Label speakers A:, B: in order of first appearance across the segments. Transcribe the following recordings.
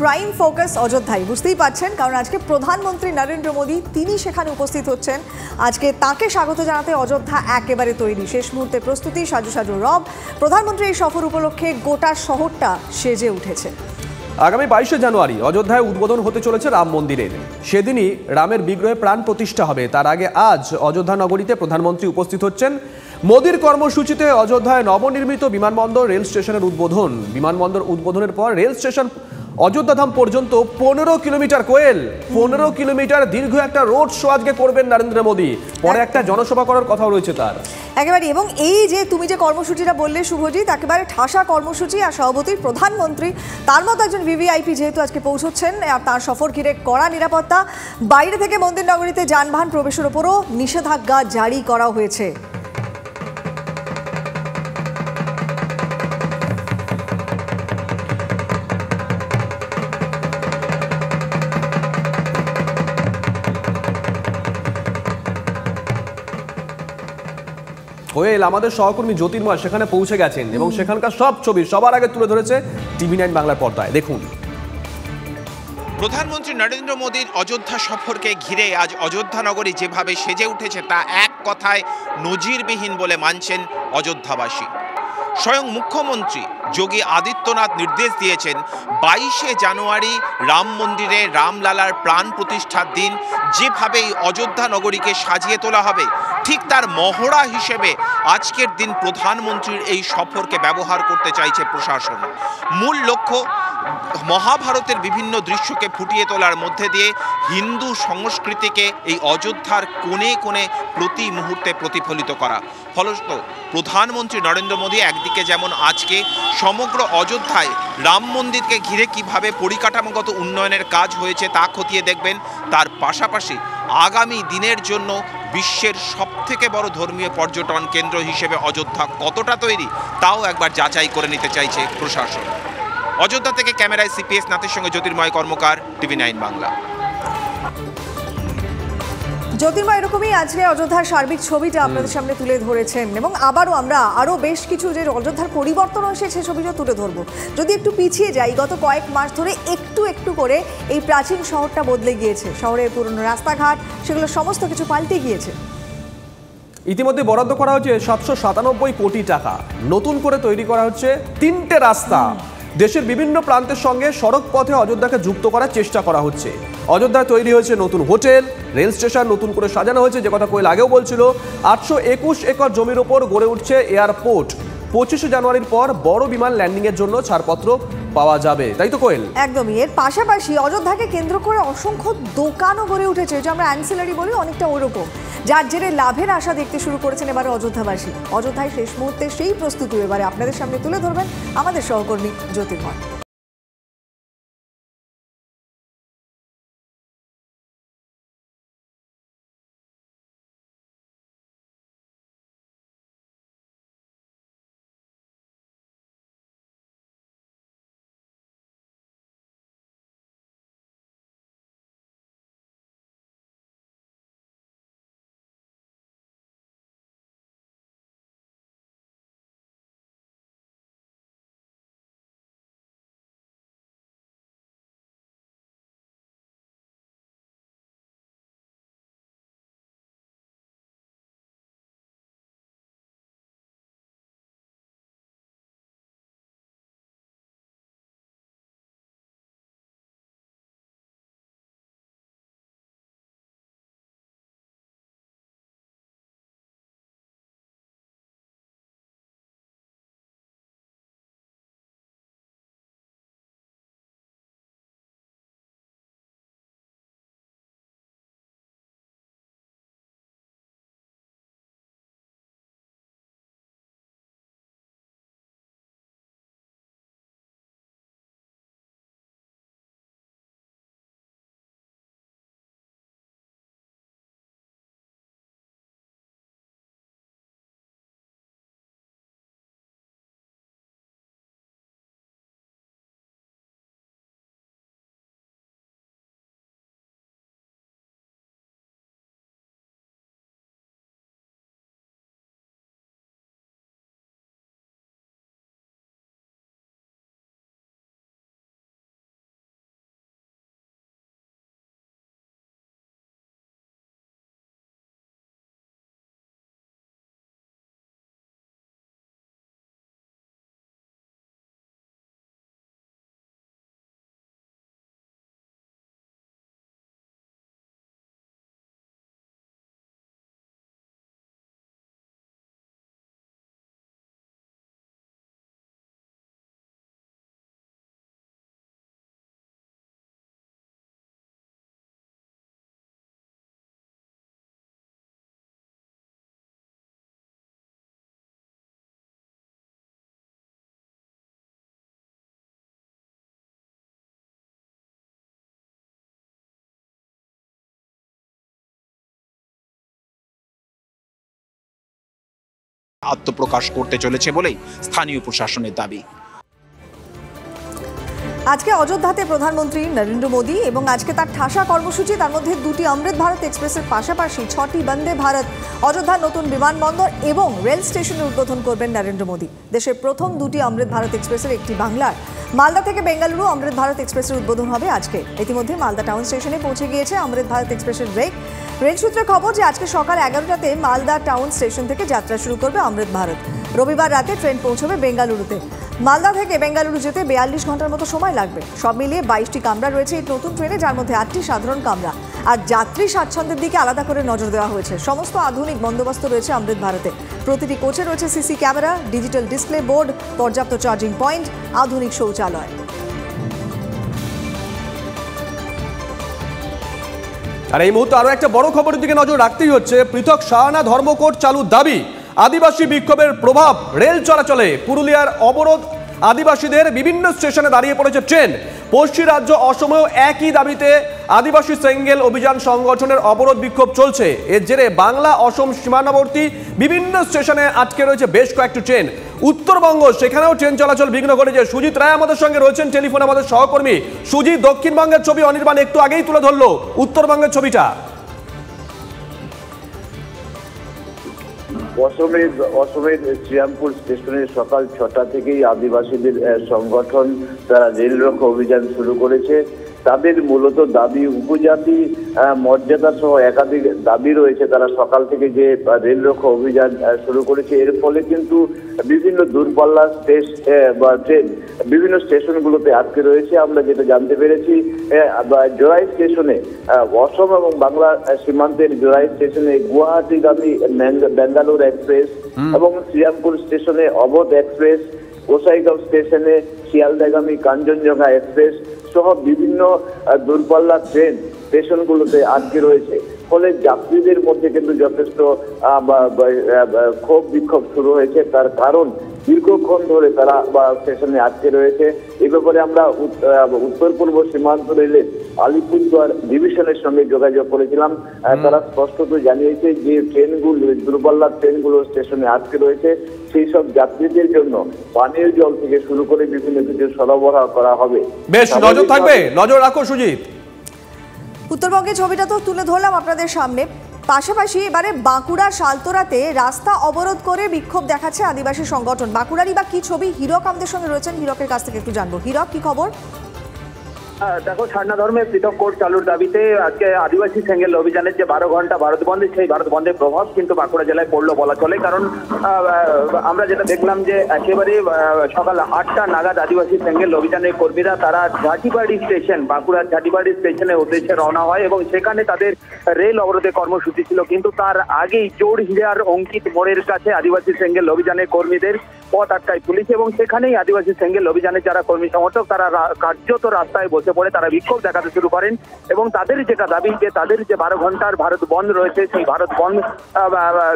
A: Prime focus অযোধ্যায়, বুঝতেই পারছেন, কারণ আজকে প্রধানমন্ত্রী নরেন্দ্র মোদী তিনি সেখানে উপস্থিত হচ্ছেন। আজকে তাকে স্বাগত জানাতে অযোধ্যা একেবারে তৈরি, শেষ মুহূর্তে প্রস্তুতি, সাজু সাজু রব। প্রধানমন্ত্রীর এই সফর উপলক্ষে গোটা শহরটা সেজে উঠেছে।
B: আগামী 22শে জানুয়ারি অযোধ্যায় উদ্বোধন হতে চলেছে রাম মন্দিরের। সেদিনই রামের বিগ্রহে প্রাণ প্রতিষ্ঠা হবে। তার আগে আজ অযোধ্যা নগরীতে প্রধানমন্ত্রী উপস্থিত হচ্ছেন। মোদীর কর্মসূচিতে অযোধ্যায় নবনির্মিত বিমানবন্দর, রেল স্টেশনের উদ্বোধন। বিমানবন্দর উদ্বোধনের পর রেল স্টেশন অযোধ্যাধাম পর্যন্ত 15 কিলোমিটার, কোয়েল 15 কিলোমিটার দীর্ঘ একটা রোড শো আজকে করবেন নরেন্দ্র মোদী। পরে একটা জনসভা করার কথাও রয়েছে তার।
A: একেবারে, এবং এই যে তুমি যে কর্মসূচিটা বললে শুভজিৎ, একেবারে ঠাসা কর্মসূচি। আর সভাপতি প্রধানমন্ত্রী তার মতো একজন ভিভিআইপি যেহেতু আজকে পৌঁছচ্ছেন, আর তার সফর ঘিরে কড়া নিরাপত্তা। বাইরে থেকে মন্দির নগরীতে যানবাহন প্রবেশের উপরও নিষেধাজ্ঞা জারি করা হয়েছে।
B: কোয়েল, আমাদের সহকর্মী জ্যোতির্ময় সেখানে পৌঁছে গেছেন এবং সেখানকার সব ছবি সবার আগে তুলে ধরেছে TV9 বাংলার পর্দায়। দেখুন,
C: প্রধানমন্ত্রী নরেন্দ্র মোদীর অযোধ্যা সফরকে ঘিরে আজ অযোধ্যা নগরী যেভাবে সেজে উঠেছে তা এক কথায় নজিরবিহীন বলে মানছেন অযোধ্যাবাসী। স্বয়ং মুখ্যমন্ত্রী যোগী আদিত্যনাথ নির্দেশ দিয়েছেন 22শে জানুয়ারি রাম মন্দিরে রামলালার প্রাণ প্রতিষ্ঠার দিন যেভাবে এই অযোধ্যা নগরীকে সাজিয়ে তোলা হবে, ঠিক তার মহড়া হিসেবে আজকের দিন প্রধানমন্ত্রীর এই সফরকে ব্যবহার করতে চাইছে প্রশাসন। মূল লক্ষ্য মহাভারতের বিভিন্ন দৃশ্যকে ফুটিয়ে তোলার মধ্যে দিয়ে হিন্দু সংস্কৃতিকে এই অযোধ্যার কোণে কোণে প্রতি মুহূর্তে প্রতিফলিত করা। ফলত প্রধানমন্ত্রী নরেন্দ্র মোদী একদিকে যেমন আজকে সমগ্র অযোধ্যায় রাম মন্দিরকে ঘিরে কিভাবে পরিকাঠামোগত উন্নয়নের কাজ হয়েছে তা খতিয়ে দেখবেন, তার পাশাপাশি আগামী দিনের জন্য বিশ্বের সবথেকে বড় ধর্মীয় পর্যটন কেন্দ্র হিসেবে অযোধ্যা কতটা তৈরি তাও একবার যাচাই করে নিতে চাইছে প্রশাসন। অযোধ্যা থেকে ক্যামেরায় CPS নাথের সঙ্গে জ্যোতির্ময় কর্মকার, TV9 বাংলা।
A: জ্যোতির্ময়, এরকমই আজকে অযোধ্যার সার্বিক ছবিটা আপনাদের সামনে তুলে ধরেছেন, এবং আবারও আমরা আরও বেশ কিছু যে অযোধ্যার পরিবর্তন হয়েছে সে ছবিটা তুলে ধরবো। যদি একটু পিছিয়ে যাই, গত কয়েক মাস ধরে একটু একটু করে এই প্রাচীন শহরটা বদলে গিয়েছে। শহরের পুরনো রাস্তাঘাট, সেগুলো সমস্ত কিছু পাল্টে গিয়েছে।
B: ইতিমধ্যে বরাদ্দ করা হচ্ছে 797 কোটি টাকা। নতুন করে তৈরি করা হচ্ছে 3টে রাস্তা। দেশের বিভিন্ন প্রান্তের সঙ্গে সড়ক পথে অযোধ্যাকে যুক্ত করার চেষ্টা করা হচ্ছে। অযোধ্যায় তৈরি হয়েছে নতুন হোটেল, রেল স্টেশন নতুন করে সাজানো হয়েছে, যে কথা কোয়েল আগেও বলছিল। 821 একর জমির ওপর গড়ে উঠছে এয়ারপোর্ট। 25শে জানুয়ারির পর বড় বিমান ল্যান্ডিংয়ের জন্য ছাড়পত্র পাওয়া যাবে, তাই তো কোয়েল?
A: একদমই। এর পাশাপাশি অযোধ্যাকে কেন্দ্র করে অসংখ্য দোকানও গড়ে উঠেছে, যে আমরা অ্যান্সিলারি বলি, অনেকটা ওরকম, যার জেরে লাভের আশা দেখতে শুরু করেছেন এবারে অযোধ্যাবাসী। অযোধ্যায় শেষ মুহূর্তে সেই প্রস্তুতি এবারে আপনাদের সামনে তুলে ধরবেন আমাদের সহকর্মী জ্যোতির্ময়।
C: আত্মপ্রকাশ করতে চলেছে বলেই স্থানীয় প্রশাসনের দাবি।
A: আজকে অযোধ্যাতে প্রধানমন্ত্রী নরেন্দ্র মোদী এবং আজকে তার ঠাসা কর্মসূচি, তার মধ্যে 2টি অমৃত ভারত এক্সপ্রেসের পাশাপাশি 6টি বন্দে ভারত, অযোধ্যার নতুন বিমানবন্দর এবং রেল স্টেশনের উদ্বোধন করবেন নরেন্দ্র মোদী। দেশের প্রথম 2টি অমৃত ভারত এক্সপ্রেসের একটি বাংলার মালদা থেকে বেঙ্গালুরু অমৃত ভারত এক্সপ্রেসের উদ্বোধন হবে আজকে। ইতিমধ্যে মালদা টাউন স্টেশনে পৌঁছে গিয়েছে অমৃত ভারত এক্সপ্রেসের রেল সূত্রে খবর যে আজকে সকাল 11টাতে মালদা টাউন স্টেশন থেকে যাত্রা শুরু করবে অমৃত ভারত। রবিবার রাতে ট্রেন পৌঁছবে বেঙ্গালুরুতে। মালদা থেকে বেঙ্গালুরু যেতে 42 ঘন্টার মতো সময় লাগবে। সব মিলিয়ে 22টি কামরা রয়েছে এই নতুন ট্রেনে, যার মধ্যে 8টি সাধারণ কামরা। আর যাত্রী স্বাচ্ছন্দ্যের দিকে আলাদা করে নজর দেওয়া হয়েছে। সমস্ত আধুনিক বন্দোবস্ত রয়েছে অমৃত ভারতে। প্রতিটি কোচে রয়েছে CC camera, digital display board, পর্যাপ্ত চার্জিং পয়েন্ট, আধুনিক শৌচালয়।
B: আর এই মুহূর্তে আরো একটা বড় খবরের দিকে নজর রাখতেই হচ্ছে। পৃথক সাহানা ধর্মকোড চালুর দাবি, আদিবাসী বিক্ষোভের প্রভাব রেল চলাচলে। পুরুলিয়ার অবরোধ, আদিবাসীদের বিভিন্ন স্টেশনে দাঁড়িয়ে পড়েছে ট্রেন। পশ্চিম রাজ্য অসমেও একই দাবিতে আদিবাসী সেঙ্গেল অভিযান সংগঠনের অবরোধ বিক্ষোভ চলছে। এর জেরে বাংলা অসম সীমানাবর্তী বিভিন্ন স্টেশনে আটকে রয়েছে বেশ কয়েকটি ট্রেন। উত্তরবঙ্গ, সেখানেও ট্রেন চলাচল বিঘ্ন ঘটেছে। সুজিত রায় আমাদের সঙ্গে রয়েছেন টেলিফোনে, আমাদের সহকর্মী। সুজিত, দক্ষিণবঙ্গের ছবি অনির্বাণ একটু আগেই তুলে ধরলো, উত্তরবঙ্গের ছবিটা।
D: অসমের শ্রীরামপুর স্টেশনে সকাল 6টা থেকেই আদিবাসীদের সংগঠন তারা রেল রক্ষা অভিযান শুরু করেছে। তাদের মূলত দাবি, উপজাতি মর্যাদা সহ একাধিক দাবি রয়েছে। তারা সকাল থেকে যে রেল রক্ষা অভিযান শুরু করেছে, এর ফলে কিন্তু বিভিন্ন দূরপাল্লার ট্রেন বিভিন্ন স্টেশনগুলোতে আটকে রয়েছে। আমরা যেটা জানতে পেরেছি, জোরাই স্টেশনে, অসম এবং বাংলা সীমান্তের জোরাই স্টেশনে গুয়াহাটিগামী বেঙ্গালুরু এক্সপ্রেস এবং শ্রীরামপুর স্টেশনে অবধ এক্সপ্রেস, গোসাইগাঁও স্টেশনে শিয়ালদাগামী কাঞ্চনজঙ্ঘা এক্সপ্রেস সহ বিভিন্ন দূরপাল্লার ট্রেন স্টেশনগুলোতে আটকে রয়েছে। ফলে যাত্রীদের মধ্যে কিন্তু যথেষ্ট ক্ষোভ বিক্ষোভ শুরু হয়েছে। তার কারণ দীর্ঘক্ষণ ধরে তারা স্টেশনে আটকে রয়েছে। এই ব্যাপারে আমরা উত্তর পূর্ব সীমান্ত রেলের আলিপুরদুয়ার ডিভিশনের সঙ্গে যোগাযোগ করেছিলাম। তারা স্পষ্টত জানিয়েছে যে ট্রেনগুলো, দূরপাল্লার ট্রেনগুলো স্টেশনে আটকে রয়েছে। সেই সব যাত্রীদের জন্য পানীয় জল থেকে শুরু করে বিভিন্ন কিছু সরবরাহ করা হবে।
B: বেশ, নজর থাকবে, নজর রাখো সুজিত।
A: উত্তরবঙ্গের ছবিটা তো তুলে ধরলাম আপনাদের সামনে। পাশাপাশি এবারে বাঁকুড়া শালতোরাতে রাস্তা অবরোধ করে বিক্ষোভ দেখাচ্ছে আদিবাসী সংগঠন। বাঁকুড়ারই বা কি ছবি, হীরক আমাদের সঙ্গে রয়েছেন, হীরকের কাছ থেকে একটু জানবো। হীরক, কি খবর?
E: দেখো, সারনা ধর্মের পৃথক কোড চালুর দাবিতে আজকে আদিবাসী সেঙ্গেল অভিযানের যে 12 ঘন্টা ভারত বন্ধ, সেই ভারত বন্ধের প্রভাব কিন্তু বাঁকুড়া জেলায় পড়লো বলা চলে। কারণ আমরা যেটা দেখলাম যে একেবারে সকাল 8টা নাগাদ আদিবাসী সেঙ্গেল অভিযানের কর্মীরা তারা ঝাঁটিবাড়ি স্টেশন, বাঁকুড়ার ঝাঁটিবাড়ি স্টেশনের উদ্দেশ্যে রওনা হয় এবং সেখানে তাদের রেল অবরোধের কর্মসূচি ছিল। কিন্তু তার আগেই চোরহিরার অঙ্কিত মোড়ের কাছে আদিবাসী সেঙ্গেল অভিযানের কর্মীদের পথ আটকায় পুলিশ এবং সেখানেই আদিবাসী সেঙ্গেল অভিযানের যারা কর্মী সমর্থক তারা কার্যত রাস্তায় বসে পড়ে তারা বিক্ষোভ দেখাতে শুরু করেন এবং তাদের যেটা দাবি যে তাদের যে 12 ঘন্টার ভারত বন্ধ রয়েছে, সেই ভারত বন্ধ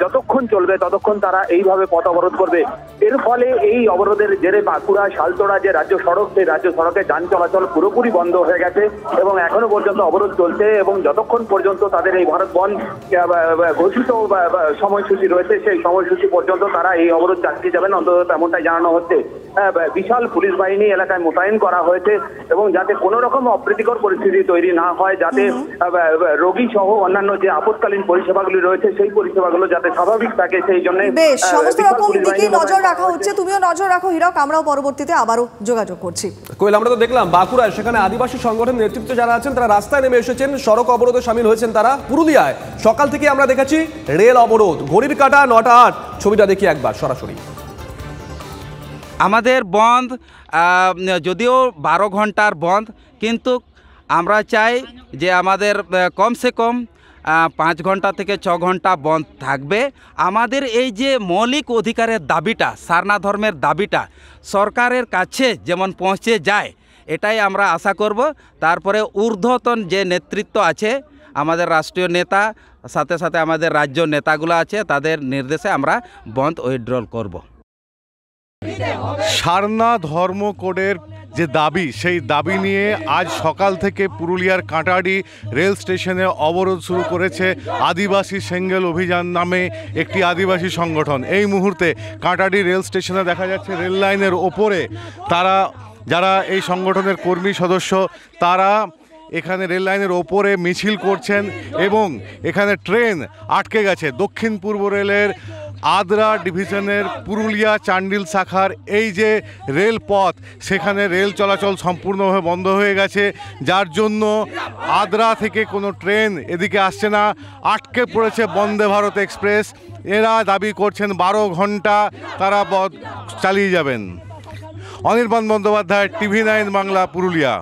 E: যতক্ষণ চলবে ততক্ষণ তারা এইভাবে পথ অবরোধ করবে। এর ফলে এই অবরোধের জেরে বাঁকুড়া শালতোড়া যে রাজ্য সড়ক, সেই রাজ্য সড়কে যান চলাচল পুরোপুরি বন্ধ হয়ে গেছে এবং এখনো পর্যন্ত অবরোধ চলছে এবং যতক্ষণ পর্যন্ত তাদের এই ভারত বন্ধ ঘোষিত সময়সূচি রয়েছে, সেই সময়সূচি পর্যন্ত তারা এই অবরোধ চালিয়ে যাবেন, অন্তত তেমনটাই জানানো হচ্ছে। বিশাল পুলিশ বাহিনী এলাকায় মোতায়েন করা হয়েছে এবং যাতে কোনো রকম অপ্রীতিকর পরিস্থিতি তৈরি না হয়, যাতে রোগী সহ অন্যান্য যে আপৎকালীন পরিষেবাগুলি রয়েছে সেই পরিষেবাগুলো যাতে স্বাভাবিক থাকে, সেই জন্য
A: বেশ সমস্ত রকম দিকে নজর রাখা হচ্ছে। তুমিও নজর রাখো হীরক, আমরাও পরবর্তীতে আবারও যোগাযোগ করছি।
B: কোয়েল, আমরা তো দেখলাম বাঁকুড়ায় সেখানে আদিবাসী সংগঠনের নেতৃত্বে যারা আছেন তারা রাস্তায় নেমে এসেছেন, সড়ক অবরোধে সামিল হয়েছেন তারা। পুরুলিয়ায় সকাল থেকে আমরা দেখেছি রেল অবরোধ, ঘড়ির কাঁটা 9টা 8। ছবিটা দেখি একবার সরাসরি।
F: আমাদের বন্ধ যদিও 12 ঘন্টার বন্ধ, কিন্তু আমরা চাই যে আমাদের কমসে কম 5 ঘন্টা থেকে 6 ঘন্টা বন্ধ থাকবে। আমাদের এই যে মৌলিক অধিকারের দাবিটা, সারনা ধর্মের দাবিটা সরকারের কাছে যেমন পৌঁছে যায়, এটাই আমরা আশা করব। তারপরে ঊর্ধ্বতন যে নেতৃত্ব আছে, আমাদের রাষ্ট্রীয় নেতা, সাথে সাথে আমাদের রাজ্য নেতাগুলো আছে, তাদের নির্দেশে আমরা বন্ধ উইথড্রল করব।
G: সারনা ধর্ম কোডের যে দাবি, সেই দাবি নিয়ে আজ সকাল থেকে পুরুলিয়ার কাঁটাড়ি রেল স্টেশনে অবরোধ শুরু করেছে আদিবাসী সেঙ্গেল অভিযান নামে একটি আদিবাসী সংগঠন। এই মুহূর্তে কাঁটাড়ি রেল স্টেশনে দেখা যাচ্ছে রেল লাইনের ওপরে যারা এই সংগঠনের কর্মী সদস্য তারা এখানে রেল লাইনের ওপরে মিছিল করছেন এবং এখানে ট্রেন আটকে গেছে। দক্ষিণ পূর্ব রেলের আদ্রা ডিভিশনের পুরুলিয়া চান্ডিল শাখার এই যে রেলপথ, সেখানে রেল চলাচল সম্পূর্ণভাবে বন্ধ হয়ে গেছে, যার জন্য আদ্রা থেকে কোনো ট্রেন এদিকে আসছে না। আটকে পড়েছে বন্দে ভারত এক্সপ্রেস। এরা দাবি করছেন 12 ঘন্টা তারা চালিয়ে যাবেন। অনির্বাণ বন্দ্যোপাধ্যায়, TV9 বাংলা, পুরুলিয়া।